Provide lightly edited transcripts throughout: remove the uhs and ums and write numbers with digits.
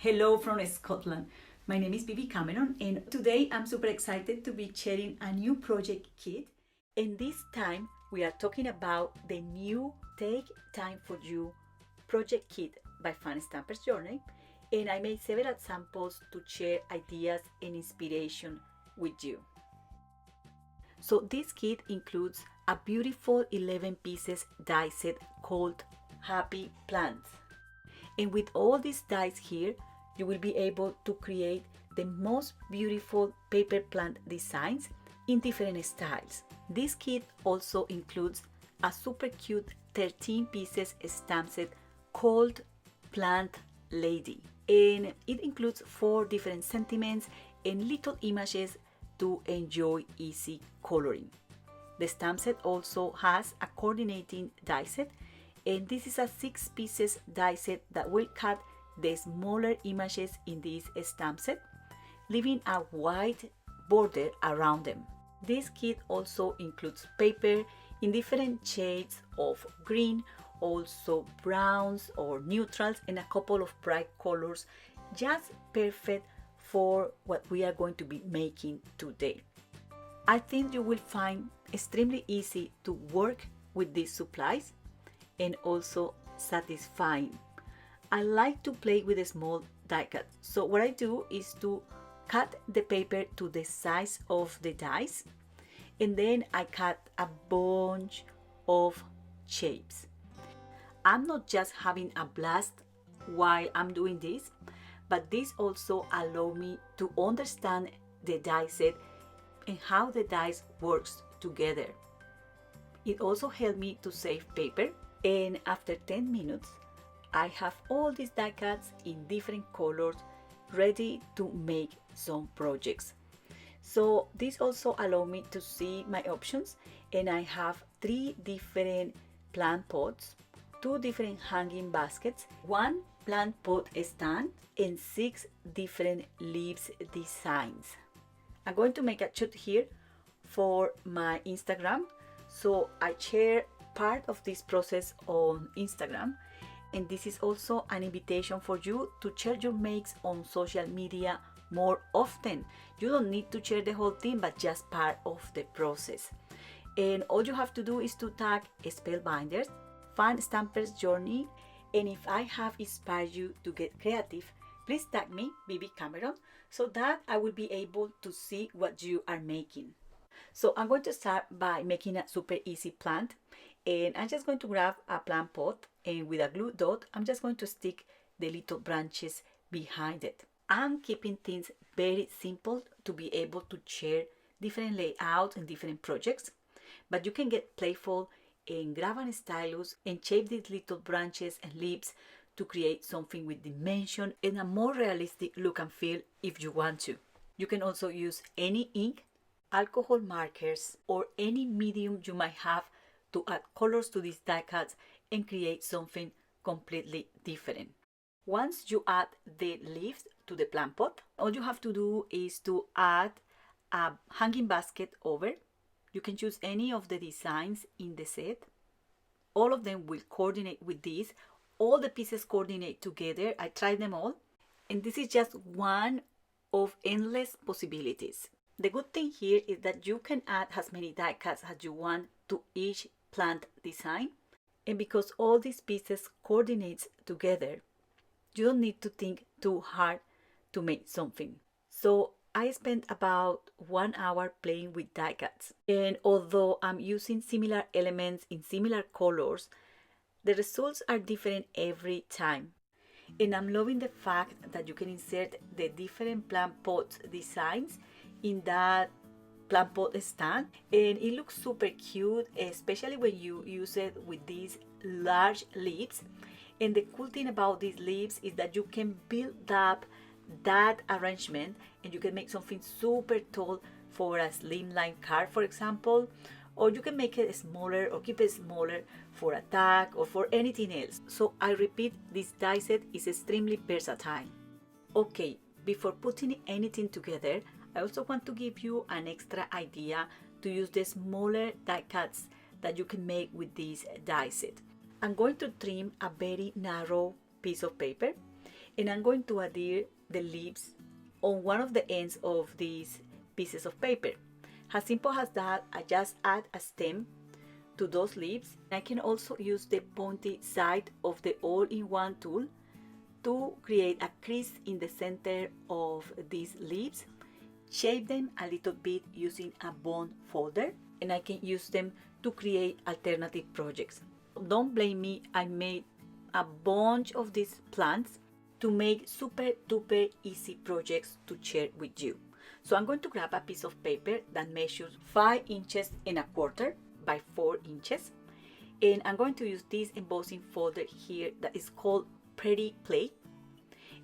Hello from Scotland. My name is Bibi and today I'm super excited to be sharing a new project kit. And this time we are talking about the new Take Time for You project kit by Fan Stampers Journey. And I made several samples to share ideas and inspiration with you. So this kit includes a beautiful 11 pieces die set called Happy Plants. And with all these dies here, you will be able to create the most beautiful paper plant designs in different styles. This kit also includes a super cute 13 pieces stamp set called Plant Lady. And it includes 4 different sentiments and little images to enjoy easy coloring. The stamp set also has a coordinating die set, and this is a 6 pieces die set that will cut the smaller images in this stamp set, leaving a white border around them. This kit also includes paper in different shades of green, also browns or neutrals, and a couple of bright colors, just perfect for what we are going to be making today. I think you will find extremely easy to work with these supplies and also satisfying. I like to play with a small die cut. So what I do is to cut the paper to the size of the dies, and then I cut a bunch of shapes. I'm not just having a blast while I'm doing this, but this also allows me to understand the die set and how the dies works together. It also helped me to save paper, and after 10 minutes I have all these die cuts in different colors ready to make some projects. So this also allows me to see my options, and I have 3 different plant pots, 2 different hanging baskets, 1 plant pot stand, and 6 different leaves designs. I'm going to make a shoot here for my Instagram, so I share part of this process on Instagram. And this is also an invitation for you to share your makes on social media more often. You don't need to share the whole thing, but just part of the process. And all you have to do is to tag Spellbinders, Fan Stampers Journey, and if I have inspired you to get creative, please tag me, Bibi, so that I will be able to see what you are making. So I'm going to start by making a super easy plant, and I'm just going to grab a plant pot, and with a glue dot I'm just going to stick the little branches behind it. I'm keeping things very simple to be able to share different layouts and different projects, but you can get playful and grab a stylus and shape these little branches and leaves to create something with dimension and a more realistic look and feel if you want to. You can also use any ink, alcohol markers, or any medium you might have to add colors to these die cuts and create something completely different. Once you add the leaves to the plant pot, all you have to do is to add a hanging basket over. You can choose any of the designs in the set. All of them will coordinate with this. All the pieces coordinate together. I tried them all, and this is just one of endless possibilities. The good thing here is that you can add as many die cuts as you want to each plant design, and because all these pieces coordinates together, you don't need to think too hard to make something. So I spent about 1 hour playing with die cuts, and although I'm using similar elements in similar colors, the results are different every time. And I'm loving the fact that you can insert the different plant pot designs in that plant pot stand, and it looks super cute, especially when you use it with these large leaves. And the cool thing about these leaves is that you can build up that arrangement and you can make something super tall for a slimline card, for example, or you can make it smaller or keep it smaller for a tag or for anything else. So I repeat, this die set is extremely versatile. Okay, before putting anything together, I also want to give you an extra idea to use the smaller die cuts that you can make with this die set. I'm going to trim a very narrow piece of paper, and I'm going to adhere the leaves on one of the ends of these pieces of paper. As simple as that, I just add a stem to those leaves. I can also use the pointy side of the all-in-one tool to create a crease in the center of these leaves, shape them a little bit using a bond folder, and I can use them to create alternative projects. Don't blame me, I made a bunch of these plants to make super duper easy projects to share with you. So I'm going to grab a piece of paper that measures 5 inches and a quarter by 4 inches, and I'm going to use this embossing folder here that is called Pretty Plaid,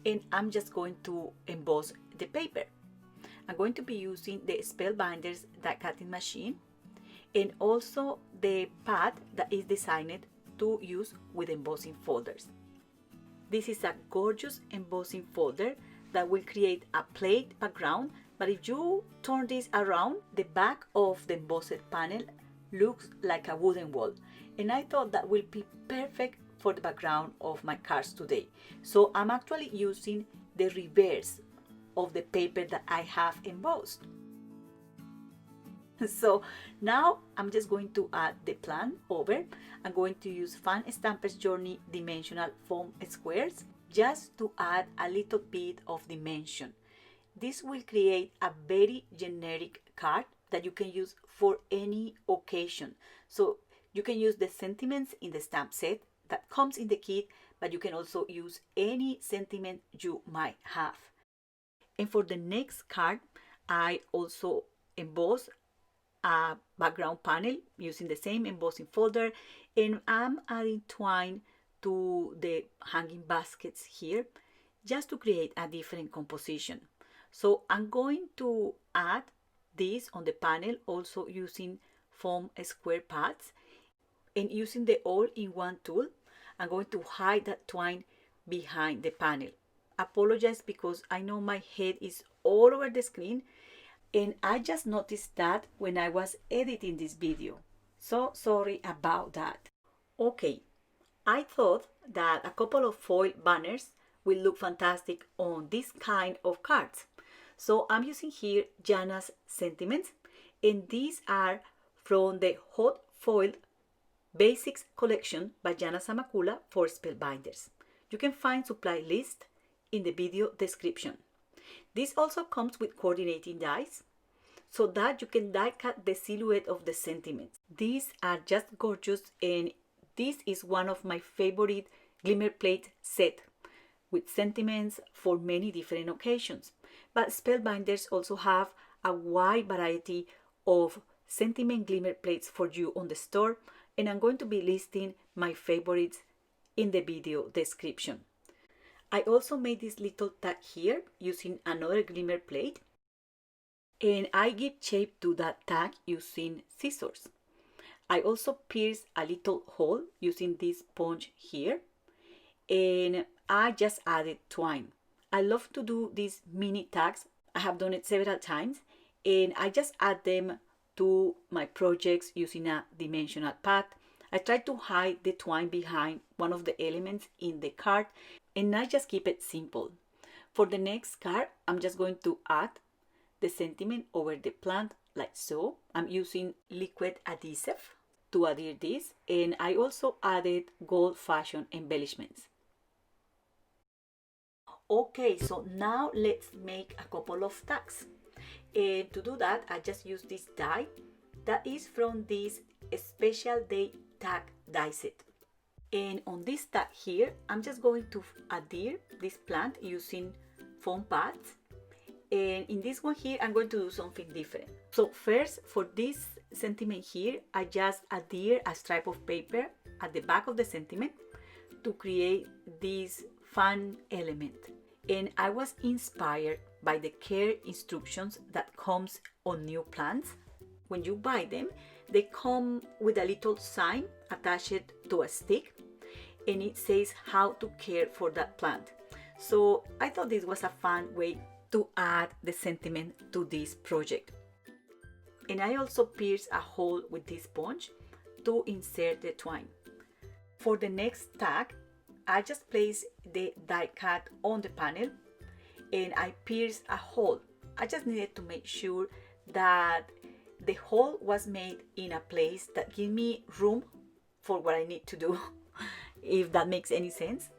and I'm just going to emboss the paper. I'm going to be using the Spellbinders die cutting machine and also the pad that is designed to use with embossing folders. This is a gorgeous embossing folder that will create a plaid background, but if you turn this around, the back of the embossed panel looks like a wooden wall, and I thought that will be perfect for the background of my cards today. So I'm actually using the reverse of the paper that I have embossed. So now I'm just going to add the plant over. I'm going to use Fan Stampers Journey dimensional foam squares just to add a little bit of dimension. This will create a very generic card that you can use for any occasion. So you can use the sentiments in the stamp set that comes in the kit, but you can also use any sentiment you might have. And for the next card, I also emboss a background panel using the same embossing folder, and I'm adding twine to the hanging baskets here just to create a different composition. So I'm going to add this on the panel also using foam square pads, and using the all-in-one tool I'm going to hide that twine behind the panel. Apologize because I know my head is all over the screen, and I just noticed that when I was editing this video. So sorry about that. Okay, I thought that a couple of foil banners will look fantastic on this kind of cards. So I'm using here Jana's sentiments, and these are from the Hot Foiled Basics collection by Jana Samakula for Spellbinders. You can find supply list in the video description. This also comes with coordinating dies so that you can die cut the silhouette of the sentiments. These are just gorgeous, and this is one of my favorite Glimmer plate set with sentiments for many different occasions. But Spellbinders also have a wide variety of sentiment Glimmer plates for you on the store, and I'm going to be listing my favorites in the video description. I also made this little tag here using another Glimmer plate, and I give shape to that tag using scissors. I also pierced a little hole using this sponge here, and I just added twine. I love to do these mini tags. I have done it several times, and I just add them to my projects using a dimensional pad. I try to hide the twine behind one of the elements in the card, and I just keep it simple. For the next card, I'm just going to add the sentiment over the plant like so. I'm using liquid adhesive to adhere this, and I also added gold fashion embellishments. Okay, so now let's make a couple of tags. And to do that, I just use this die that is from this special day tag die set. And on this tag here, I'm just going to adhere this plant using foam pads. And in this one here, I'm going to do something different. So first, for this sentiment here, I just adhere a stripe of paper at the back of the sentiment to create this fun element. And I was inspired by the care instructions that comes on new plants. When you buy them, they come with a little sign attached to a stick, and it says how to care for that plant. So I thought this was a fun way to add the sentiment to this project. And I also pierced a hole with this sponge to insert the twine. For the next tag, I just place the die cut on the panel and I pierce a hole. I just needed to make sure that the hole was made in a place that gives me room for what I need to do, if that makes any sense.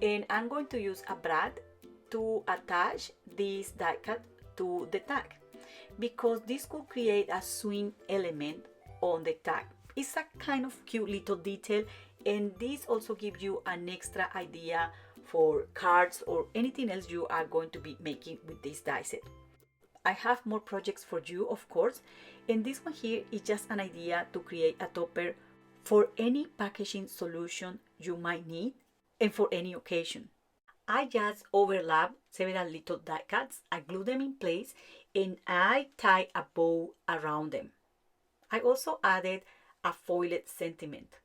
And I'm going to use a brad to attach this die cut to the tag, because this could create a swing element on the tag. It's a kind of cute little detail, and this also gives you an extra idea for cards or anything else you are going to be making with this die set. I have more projects for you, of course, and this one here is just an idea to create a topper for any packaging solution you might need and for any occasion. I just overlap several little die cuts, I glue them in place, and I tie a bow around them. I also added a foiled sentiment.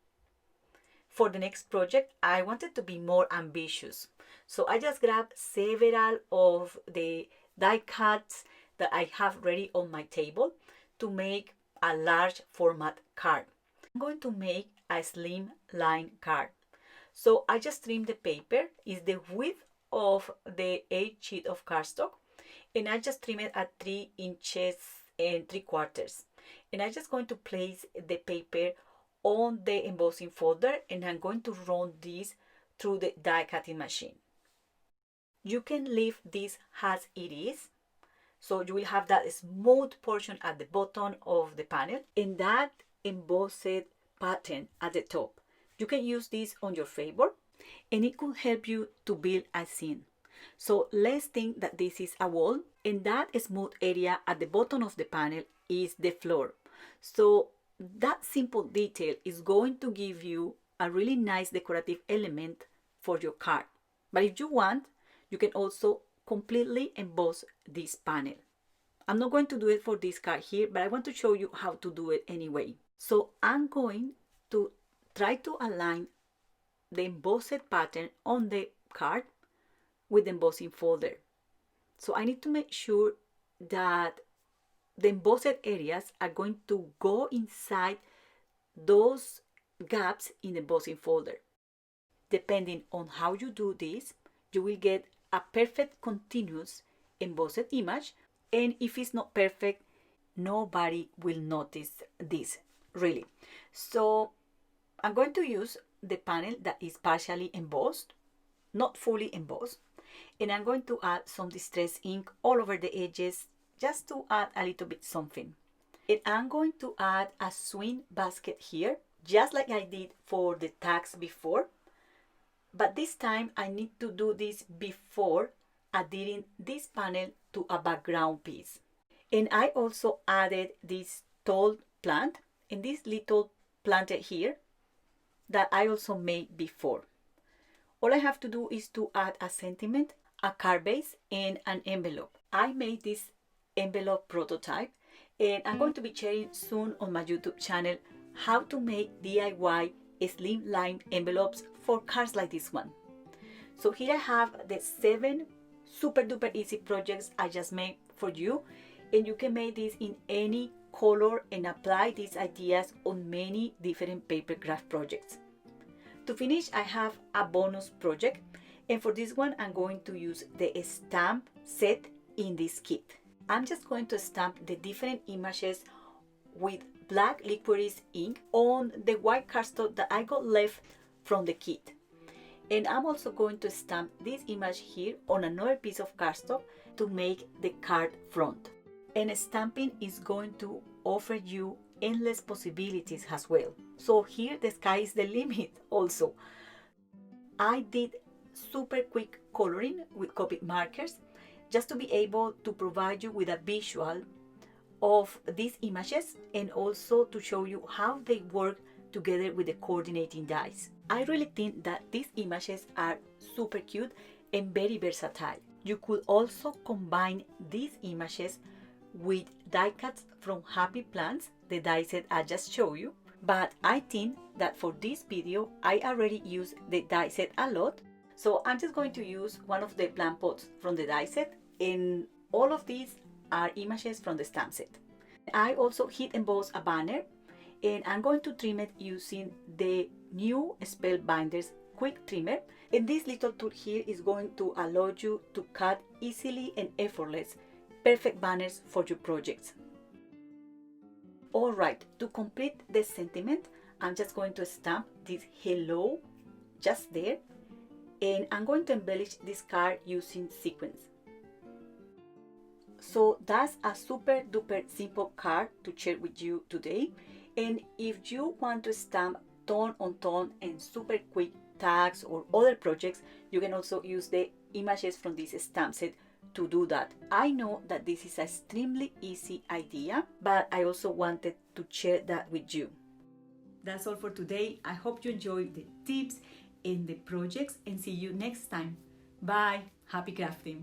For the next project, I wanted to be more ambitious, so I just grabbed several of the die cuts that I have ready on my table to make a large format card. I'm going to make a slim line card. So I just trimmed the paper, is the width of the 8 sheet of cardstock, and I just trim it at 3 inches and 3/4. And I'm just going to place the paper on the embossing folder, and I'm going to run this through the die cutting machine. You can leave this as it is, so you will have that smooth portion at the bottom of the panel and that embossed pattern at the top. You can use this on your favor, and it could help you to build a scene. So let's think that this is a wall, and that smooth area at the bottom of the panel is the floor. So that simple detail is going to give you a really nice decorative element for your card. But if you want, you can also completely emboss this panel. I'm not going to do it for this card here, but I want to show you how to do it anyway. So I'm going to try to align the embossed pattern on the card with the embossing folder. So I need to make sure that the embossed areas are going to go inside those gaps in the embossing folder. Depending on how you do this, you will get a perfect continuous embossed image, and if it's not perfect, nobody will notice this, really. So I'm going to use the panel that is partially embossed, not fully embossed, and I'm going to add some distress ink all over the edges just to add a little bit something. And I'm going to add a swing basket here, just like I did for the tags before, but this time I need to do this before adhering this panel to a background piece. And I also added this tall plant and this little planter here that I also made before. All I have to do is to add a sentiment, a card base, and an envelope. I made this envelope prototype, and I'm going to be sharing soon on my YouTube channel how to make DIY slimline envelopes for cards like this one. So here I have the 7 super duper easy projects I just made for you, and you can make this in any color and apply these ideas on many different paper craft projects. To finish, I have a bonus project, and for this one I'm going to use the stamp set in this kit. I'm just going to stamp the different images with black licorice ink on the white cardstock that I got left from the kit. And I'm also going to stamp this image here on another piece of cardstock to make the card front. And stamping is going to offer you endless possibilities as well. So here the sky is the limit also. I did super quick coloring with copied markers just to be able to provide you with a visual of these images and also to show you how they work together with the coordinating dies. I really think that these images are super cute and very versatile. You could also combine these images with die cuts from Happy Plants, the die set I just showed you, but I think that for this video I already used the die set a lot, so I'm just going to use one of the plant pots from the die set, and all of these are images from the stamp set. I also heat embossed a banner, and I'm going to trim it using the new Spellbinders quick trimmer And this little tool here is going to allow you to cut easily and effortless perfect banners for your projects. Alright, to complete the sentiment, I'm just going to stamp this hello just there, and I'm going to embellish this card using sequins. So that's a super duper simple card to share with you today. And if you want to stamp tone on tone and super quick tags or other projects, you can also use the images from this stamp set to do that. I know that this is an extremely easy idea, but I also wanted to share that with you. That's all for today. I hope you enjoyed the tips and the projects, and see you next time. Bye. Happy crafting.